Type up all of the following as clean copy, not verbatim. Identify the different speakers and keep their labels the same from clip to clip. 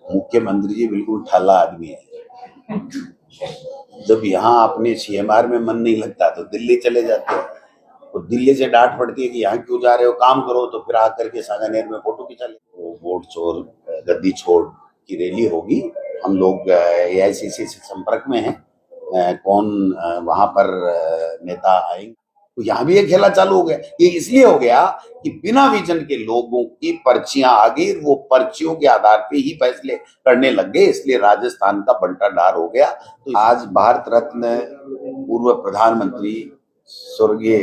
Speaker 1: मुख्यमंत्री जी बिल्कुल ठाला आदमी है। जब यहाँ अपने सीएमआर में मन नहीं लगता तो दिल्ली चले जाते हैं। तो दिल्ली से डांट पड़ती है कि यहाँ क्यों जा रहे हो, काम करो, तो फिर आकर के सांगानेर में फोटो खिंचा ले। वो वोट चोर गद्दी छोड़ की रैली होगी। हम लोग एआईसीसी से संपर्क में हैं। कौन वहां पर नेता आएंगे। तो यहाँ भी ये खेला चालू हो गया। ये इसलिए हो गया कि बिना विजन के लोगों की पर्चियां आ गई, वो पर्चियों के आधार पे ही फैसले करने लग गए, इसलिए राजस्थान का बंटाढार हो गया। तो आज भारत रत्न पूर्व प्रधानमंत्री स्वर्गीय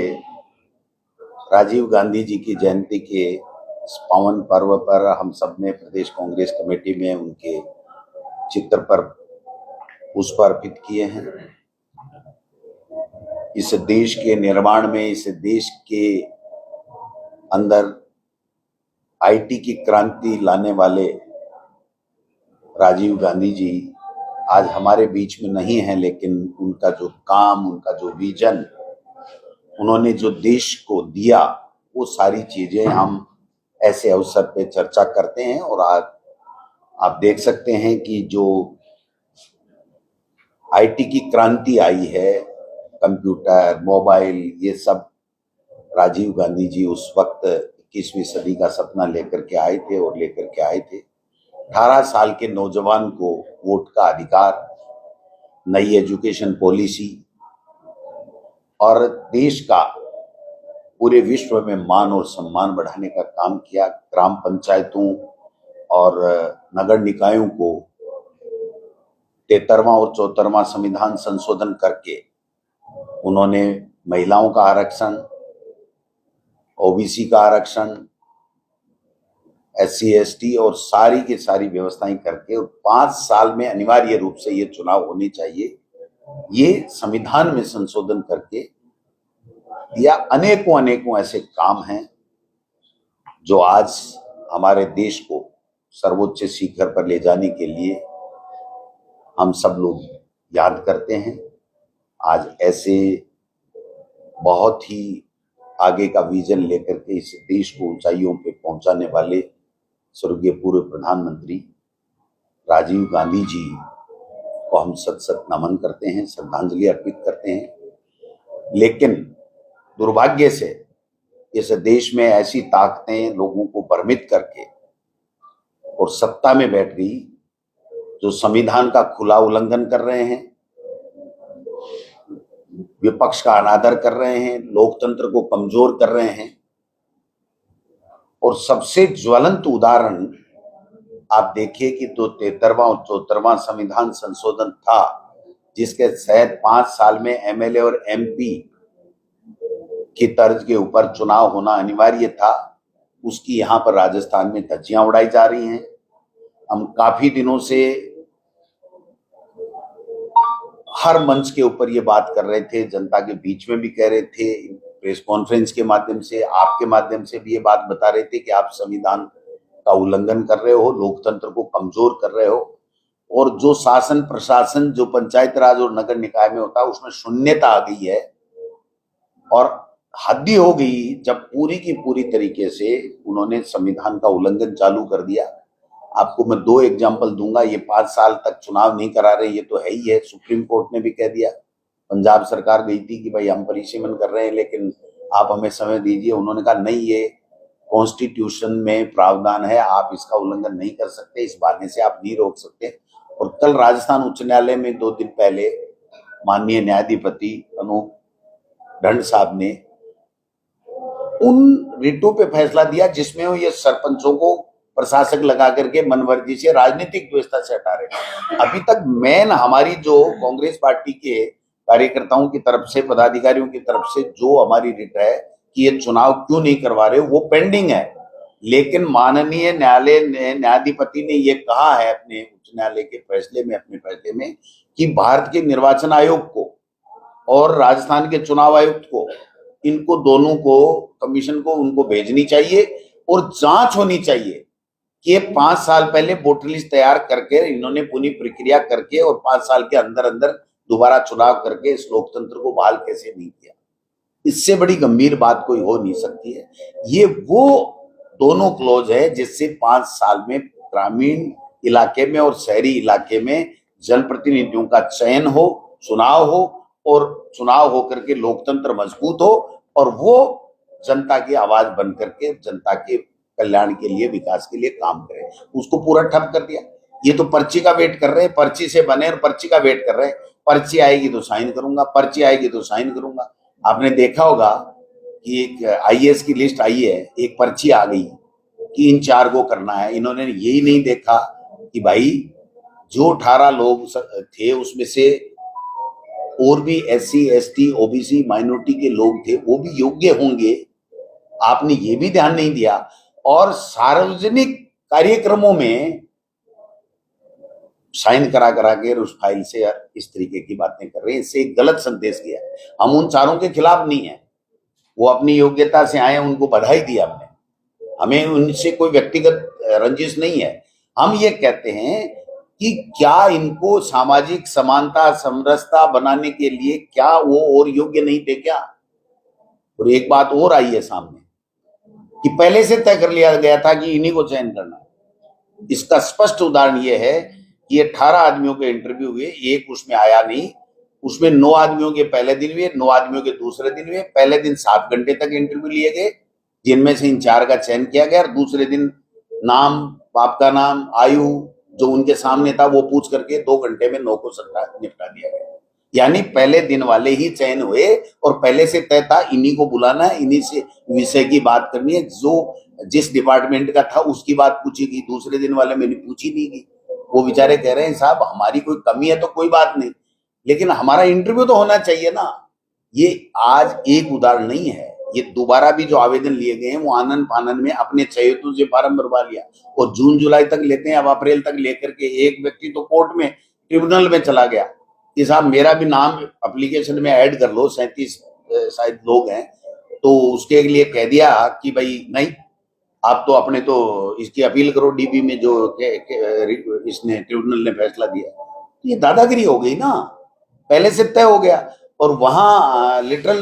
Speaker 1: राजीव गांधी जी की जयंती के इस पावन पर्व पर हम सब ने प्रदेश कांग्रेस कमेटी में उनके चित्र पर पुष्प अर्पित किए हैं। इस देश के निर्माण में, इस देश के अंदर आईटी की क्रांति लाने वाले राजीव गांधी जी आज हमारे बीच में नहीं है, लेकिन उनका जो काम, उनका जो विजन, उन्होंने जो देश को दिया, वो सारी चीजें हम ऐसे अवसर पे चर्चा करते हैं। और आज आप देख सकते हैं कि जो आईटी की क्रांति आई है, कंप्यूटर, मोबाइल, ये सब राजीव गांधी जी उस वक्त 21वीं सदी का सपना लेकर के आए थे और लेकर के आए थे। 18 साल के नौजवान को वोट का अधिकार, नई एजुकेशन पॉलिसी और देश का पूरे विश्व में मान और सम्मान बढ़ाने का काम किया। ग्राम पंचायतों और नगर निकायों को 73वां और 74वां संविधान संशोधन करके उन्होंने महिलाओं का आरक्षण, ओबीसी का आरक्षण, एससी एसटी और सारी की सारी व्यवस्थाएं करके, और 5 साल में अनिवार्य रूप से ये चुनाव होने चाहिए, ये संविधान में संशोधन करके दिया। अनेकों अनेकों ऐसे काम हैं जो आज हमारे देश को सर्वोच्च शिखर पर ले जाने के लिए हम सब लोग याद करते हैं। आज ऐसे बहुत ही आगे का विजन लेकर के इस देश को ऊंचाइयों पे पहुंचाने वाले स्वर्गीय पूर्व प्रधानमंत्री राजीव गांधी जी को हम सत सत नमन करते हैं, श्रद्धांजलि अर्पित करते हैं। लेकिन दुर्भाग्य से इस देश में ऐसी ताकतें लोगों को भ्रमित करके और सत्ता में बैठ गई, जो संविधान का खुला उल्लंघन कर रहे हैं, विपक्ष का अनादर कर रहे हैं, लोकतंत्र को कमजोर कर रहे हैं। और सबसे ज्वलंत उदाहरण आप देखिए कि तो 73वां और 74वां संविधान संशोधन था, जिसके तहत 5 साल में एमएलए और एमपी की तर्ज के ऊपर चुनाव होना अनिवार्य था। उसकी यहाँ पर राजस्थान में धज्जियां उड़ाई जा रही हैं। हम काफी दिनों से हर मंच के ऊपर ये बात कर रहे थे, जनता के बीच में भी कह रहे थे, प्रेस कॉन्फ्रेंस के माध्यम से, आपके माध्यम से भी ये बात बता रहे थे कि आप संविधान का उल्लंघन कर रहे हो, लोकतंत्र को कमजोर कर रहे हो, और जो शासन प्रशासन, जो पंचायत राज और नगर निकाय में होता है, उसमें शून्यता आ गई है। और हद ही हो गई जब पूरी की पूरी तरीके से उन्होंने संविधान का उल्लंघन चालू कर दिया। आपको मैं 2 एग्जाम्पल दूंगा। ये 5 साल तक चुनाव नहीं करा रहे, ये तो है ही है। सुप्रीम कोर्ट ने भी कह दिया, पंजाब सरकार गई थी कि भाई हम परिसीमन कर रहे हैं, लेकिन आप हमें समय दीजिए। उन्होंने कहा नहीं, ये कॉन्स्टिट्यूशन में प्रावधान है, आप इसका उल्लंघन नहीं कर सकते, इस बहाने से आप नहीं रोक सकते। और कल राजस्थान उच्च न्यायालय में 2 दिन पहले माननीय न्यायाधिपति अनूप ढंड साहब ने उन रिटों पे फैसला दिया जिसमें वो ये सरपंचों को प्रशासक लगा करके मनमर्जी से राजनीतिक व्यवस्था से हटा रहे। अभी तक मेन हमारी जो कांग्रेस पार्टी के कार्यकर्ताओं की तरफ से, पदाधिकारियों की तरफ से जो हमारी रिट है कि ये चुनाव क्यों नहीं करवा रहे, वो पेंडिंग है। लेकिन माननीय न्यायालय ने, न्यायाधिपति ने ये कहा है अपने उच्च न्यायालय के फैसले में, अपने फैसले में, कि भारत के निर्वाचन आयोग को और राजस्थान के चुनाव आयुक्त को, इनको दोनों को, कमीशन को, उनको भेजनी चाहिए और जांच होनी चाहिए कि 5 साल पहले वोटर लिस्ट तैयार करके इन्होंने पूरी प्रक्रिया करके और 5 साल के अंदर अंदर दोबारा चुनाव करके इस लोकतंत्र को बहाल कैसे नहीं किया। इससे बड़ी गंभीर बात कोई हो नहीं सकती है। ये वो दोनों क्लॉज है जिससे 5 साल में ग्रामीण इलाके में और शहरी इलाके में जनप्रतिनिधियों का चयन हो, चुनाव हो, और चुनाव होकर के लोकतंत्र मजबूत हो और वो जनता की आवाज बन करके जनता के कल्याण के लिए, विकास के लिए काम करे। उसको पूरा ठप कर दिया। ये तो पर्ची का वेट कर रहे हैं, पर्ची से बने और पर्ची का वेट कर रहे हैं। पर्ची आएगी तो साइन करूंगा, पर्ची आएगी तो साइन करूंगा। आपने देखा होगा कि एक आईएएस की लिस्ट आई है, एक पर्ची आ गई कि इन 4 को करना है। इन्होंने यही नहीं देखा कि भाई जो 18 लोग थे उसमें से और भी एससी, एसटी, ओबीसी, माइनॉरिटी के लोग थे, वो भी योग्य होंगे। आपने ये भी ध्यान नहीं दिया और सार्वजनिक कार्यक्रमों में साइन करा करा के उस फाइल से इस तरीके की बातें कर रहे हैं। इससे एक गलत संदेश गया। हम उन 4 के खिलाफ नहीं है, वो अपनी योग्यता से आए, उनको बधाई दी हमने, हमें उनसे कोई व्यक्तिगत रंजिश नहीं है। हम ये कहते हैं कि क्या इनको सामाजिक समानता, समरसता बनाने के लिए क्या वो और योग्य नहीं थे क्या? और एक बात और आई है सामने कि पहले से तय कर लिया गया था कि इन्हीं को चयन करना है। इसका स्पष्ट उदाहरण ये है कि 18 आदमियों के इंटरव्यू हुए, एक उसमें आया नहीं। उसमें 9 आदमियों के पहले दिन हुए, 9 आदमियों के दूसरे दिन हुए। पहले दिन 7 घंटे तक इंटरव्यू लिए गए, जिनमें से इन 4 का चयन किया गया, और दूसरे दिन नाम, बाप का नाम, आयु जो उनके सामने था वो पूछ करके 2 घंटे में 9 को निपटा दिया गया। यानी पहले दिन वाले ही चयन हुए और पहले से तय था इन्हीं को बुलाना है, इन्हीं से विषय की बात करनी है। जो जिस डिपार्टमेंट का था उसकी बात पूछी गई, दूसरे दिन वाले में पूछी नहीं गई। वो बेचारे कह रहे हैं साहब हमारी कोई कमी है तो कोई बात नहीं, लेकिन हमारा इंटरव्यू तो होना चाहिए ना। ये आज एक उदाहरण नहीं है, ये दोबारा भी जो आवेदन लिए गए हैं वो आनंद फानन में अपने चहेतों से फार्म भरवा लिया और जून जुलाई तक लेते हैं, अब अप्रैल तक लेकर के एक व्यक्ति तो कोर्ट में, ट्रिब्यूनल में चला गया कि साहब मेरा भी नाम एप्लीकेशन में ऐड कर लो। 37 शायद लोग हैं, तो उसके लिए कह दिया कि भाई नहीं, आप तो अपने तो इसकी अपील करो डीबी में, जो इसने ट्रिब्यूनल ने फैसला दिया। तो ये दादागिरी हो गई ना, पहले से तय हो गया। और वहां लिटरल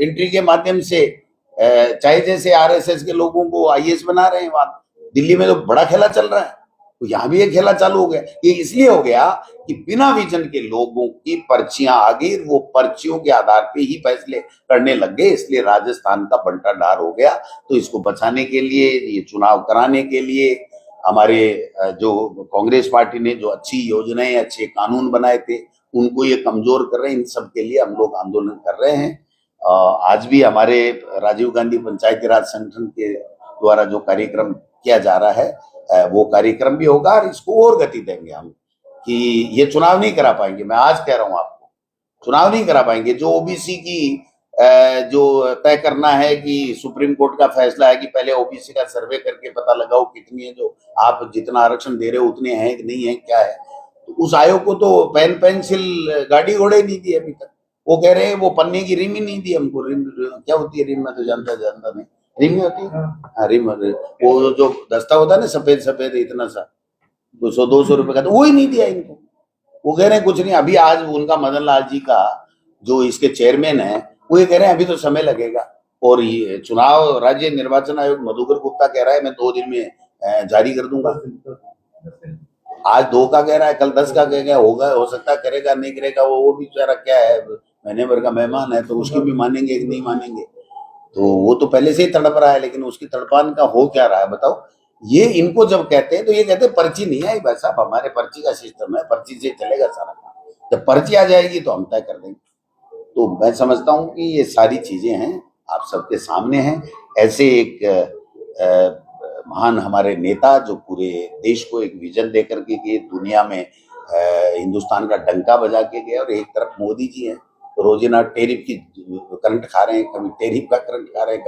Speaker 1: एंट्री के माध्यम से चाहे जैसे आरएसएस के लोगों को आईएएस बना रहे हैं, वहां दिल्ली में तो बड़ा खेला चल रहा है, तो यहाँ भी एक खेला चालू हो गया। ये इसलिए हो गया कि बिना विजन के लोगों की पर्चियां आ गई, वो पर्चियों के आधार पे ही फैसले करने लग गए, इसलिए राजस्थान का बंटाढार हो गया। तो इसको बचाने के लिए, ये चुनाव कराने के लिए हमारे जो कांग्रेस पार्टी ने जो अच्छी योजनाएं, अच्छे कानून बनाए थे, उनको ये कमजोर कर रहे हैं। इन सब के लिए हम लोग आंदोलन कर रहे हैं। आज भी हमारे राजीव गांधी पंचायती राज संगठन के द्वारा जो कार्यक्रम किया जा रहा है वो कार्यक्रम भी होगा और इसको और गति देंगे हम। कि ये चुनाव नहीं करा पाएंगे, मैं आज कह रहा हूं आपको, चुनाव नहीं करा पाएंगे। जो ओबीसी की जो तय करना है कि सुप्रीम कोर्ट का फैसला है कि पहले ओबीसी का सर्वे करके पता लगाओ कितनी है, जो आप जितना आरक्षण दे रहे हो उतने हैं कि नहीं है, क्या है। तो उस आयोग को तो पेन पेंसिल गाड़ी घोड़े नहीं दिए अभी तक। वो कह रहे हैं वो पन्ने की रिम ही नहीं दी हमको। रिम क्या होती है? रिम में तो जानता नहीं, रिम होती है। हाँ, रिम, वो जो दस्ता होता है ना, सफेद सफेद इतना सा, 200-200 रुपए का, तो वो ही नहीं दिया इनको। वो कह रहे हैं कुछ नहीं। अभी आज उनका मदन लाल जी का जो इसके चेयरमैन है, वो ये कह रहे हैं अभी तो समय लगेगा। और ये चुनाव राज्य निर्वाचन आयोग मधुकर गुप्ता कह रहा है मैं 2 दिन में जारी कर दूंगा। आज 2 का कह रहा है, कल 10 का कह गया। होगा, हो सकता है करेगा, नहीं करेगा, वो भी बेचारा क्या है, महीने भर का मेहमान है, तो उसकी भी मानेंगे कि नहीं मानेंगे। तो वो तो पहले से ही तड़प रहा है, लेकिन उसकी तड़पान का हो क्या रहा है बताओ। ये इनको जब कहते हैं तो ये कहते हैं पर्ची नहीं आई भाई साहब, हमारे पर्ची का सिस्टम है, पर्ची से चलेगा सारा काम। जब पर्ची आ जाएगी तो हम तय कर देंगे। तो मैं समझता हूं कि ये सारी चीजें हैं, आप सबके सामने हैं। ऐसे एक महान हमारे नेता जो पूरे देश को एक विजन दे करके कि दुनिया में हिंदुस्तान का डंका बजा के गए। और एक तरफ मोदी जी हैं, रोजाना टेरिफ की करंट खा रहे हैं, कभी टेरिफ का करंट खा रहे हैं,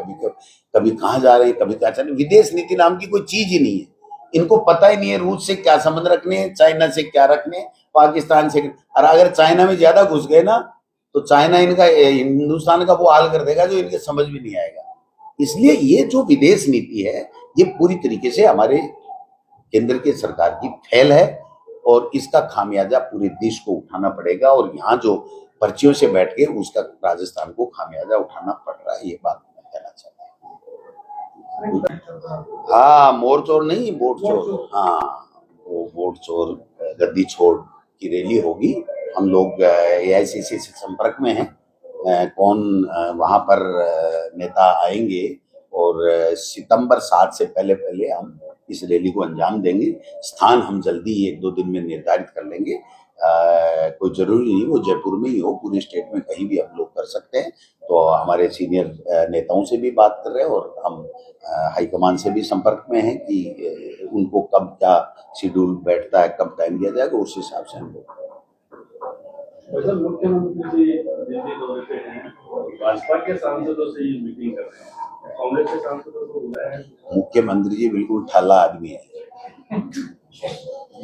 Speaker 1: कभी कहाँ जा रहे हैं, कभी कहाँ चल रहे हैं। विदेश नीति नाम की कोई चीज ही नहीं है। इनको पता ही नहीं है रूस से क्या संबंध रखने हैं, चाइना से क्या रखने, पाकिस्तान से। और अगर चाइना में ज्यादा घुस गए ना तो चाइना इनका हिंदुस्तान का वो हाल कर देगा जो इनके समझ भी नहीं आएगा। इसलिए ये जो विदेश नीति है ये पूरी तरीके से हमारे केंद्र की सरकार की फेल है और इसका खामियाजा पूरे देश को उठाना पड़ेगा। और यहाँ जो पर्चियों से बैठ के उसका राजस्थान को खामियाजा उठाना पड़ रहा है, ये बात मैं कहना चाहता हूँ। हाँ, मोर चोर नहीं, वोट चोर। हाँ, वो वोट चोर गद्दी छोड़ की रैली होगी। हम लोग एआईसीसी से संपर्क में हैं, कौन वहां पर नेता आएंगे और सितंबर 7 से पहले पहले हम इस रैली को अंजाम देंगे। स्थान हम जल्दी 1-2 दिन में निर्धारित कर लेंगे। कोई जरूरी नहीं वो जयपुर में ही हो, पूरे स्टेट में कहीं भी हम लोग कर सकते हैं। तो हमारे सीनियर नेताओं से भी बात कर रहे हैं और हम हाईकमान से भी संपर्क में हैं कि उनको कब क्या शेड्यूल बैठता है, कब टाइम दिया जाएगा, उस हिसाब से हम लोग।
Speaker 2: मुख्यमंत्री जी दिल्ली दौरे पे हैं, भाजपा के सांसदों से ये मीटिंग कर रहे हैं, कांग्रेस के सांसदों को बुलाया है।
Speaker 1: मुख्यमंत्री जी बिल्कुल ठाला आदमी है।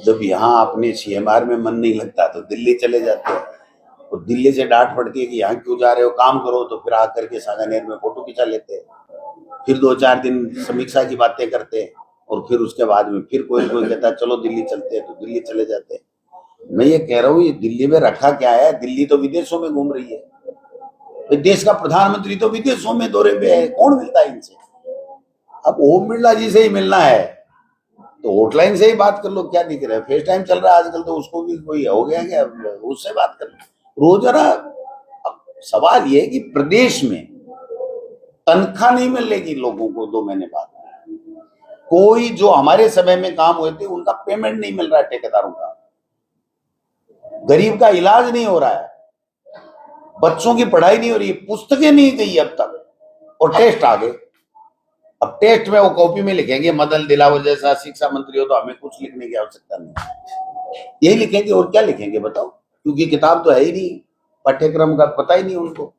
Speaker 1: जब यहाँ अपने सीएमआर में मन नहीं लगता तो दिल्ली चले जाते हैं, और दिल्ली से डांट पड़ती है कि यहाँ क्यों जा रहे हो, काम करो, तो फिर आकर के सांगानेर में फोटो खिंचा लेते हैं, फिर 2-4 दिन समीक्षा की बातें करते हैं, और फिर उसके बाद में फिर कोई कहता है चलो दिल्ली चलते हैं, तो दिल्ली चले जाते हैं। मैं ये कह रहा हूँ, ये दिल्ली में रखा क्या है? दिल्ली तो विदेशों में घूम रही है, देश का प्रधानमंत्री तो विदेशों में दौरे पे है, कौन मिलता है इनसे? अब ओम बिरला जी से ही मिलना है तो हॉटलाइन से ही बात कर लो, क्या दिख रहा है? फेस टाइम चल रहा है आजकल, तो उसको भी कोई हो गया क्या, उससे बात कर लो रोजाना। अब सवाल ये है कि प्रदेश में तनख्वाह नहीं मिलेगी लोगों को 2 महीने बाद, कोई जो हमारे समय में काम हुए थे उनका पेमेंट नहीं मिल रहा है, ठेकेदारों का, गरीब का इलाज नहीं हो रहा है, बच्चों की पढ़ाई नहीं हो रही है, पुस्तकें नहीं गई अब तक, और टेस्ट आ गए। अब टेस्ट में वो कॉपी में लिखेंगे मदन दिलावर जैसा शिक्षा मंत्री हो, तो हमें कुछ लिखने की आवश्यकता नहीं, यही लिखेंगे और क्या लिखेंगे बताओ, क्योंकि किताब तो है ही नहीं, पाठ्यक्रम का पता ही नहीं उनको।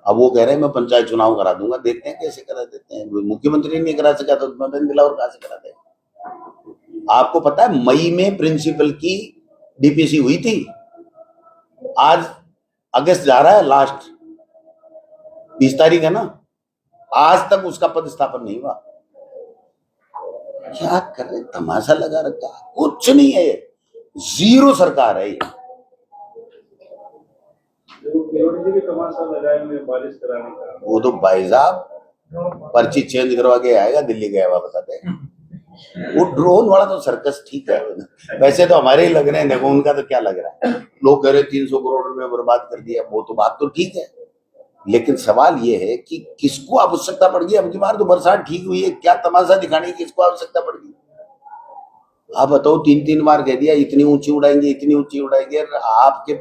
Speaker 1: अब वो कह रहे हैं मैं पंचायत चुनाव करा दूंगा, देखते हैं कैसे करा देते हैं। मुख्यमंत्री नहीं करा सका तो मदन दिलावर कहां से करा दें? आपको पता है मई में प्रिंसिपल की डीपीसी हुई थी, आज अगस्त जा रहा है, लास्ट 20 तारीख है ना, आज तक उसका पदस्थापन नहीं हुआ। क्या कर रहे, तमाशा लगा रखा, कुछ नहीं है, जीरो सरकार है ये। वो तो भाई साहब पर्ची चेंज करवा के आएगा, दिल्ली गया हुआ बताते हैं। वो ड्रोन वाला तो सर्कस ठीक है, वैसे तो हमारे ही लग रहे हैं, देखो उनका तो क्या लग रहा है, लोग कह रहे 300 करोड़ रुपए बर्बाद कर दिया, वो तो बात तो ठीक है, लेकिन सवाल ये है कि किसको आवश्यकता पड़ गई? अब की बार तो बरसात ठीक हुई है, क्या तमाशा दिखाने की किसको आवश्यकता पड़ गई? आप बताओ, 3-3 बार कह दिया इतनी ऊंची उड़ाएंगे, इतनी ऊंची उड़ाएंगे, आपके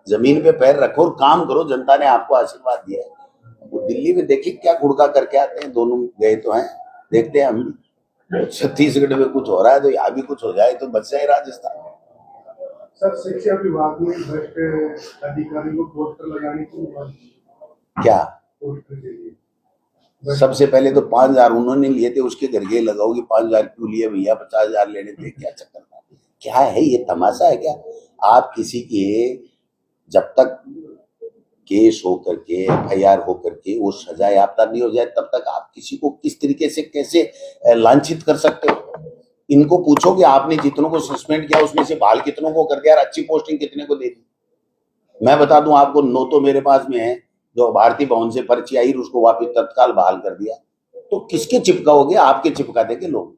Speaker 1: जमीन पे पैर रखो और काम करो, जनता ने आपको आशीर्वाद दिया है। वो दिल्ली में देखिए क्या गुड़का करके आते हैं, दोनों गए तो हैं, देखते हैं हम। छत्तीसगढ़ में कुछ हो रहा है तो यहाँ भी कुछ हो जाए तो बच जाए राजस्थान।
Speaker 3: सर, शिक्षा विभाग में भ्रष्ट अधिकारी को पोस्टर लगाने की बात,
Speaker 1: क्या
Speaker 3: पोस्टर के लिए
Speaker 1: सबसे पहले तो 5,000 उन्होंने लिए थे, उसके घर के लगाओगे 5,000 क्यों लिए भैया, 50,000 लेने थे, क्या चक्कर था? क्या है ये, तमाशा है क्या? आप किसी के जब तक केस हो करके एफआईआर हो करके वो सजा याफ्ता नहीं हो जाए तब तक आप किसी को किस तरीके से कैसे लांछित कर सकते हो? इनको पूछो कि आपने जितनों को सस्पेंड किया उसमें से बहाल कितनों को कर दिया, अच्छी पोस्टिंग कितने को दे दी? मैं बता दूं आपको, 9 तो मेरे पास में है, जो भारतीय भवन से पर्ची आई उसको वापिस तत्काल बहाल कर दिया। तो किसके चिपकाओगे? आपके चिपका देंगे लोग।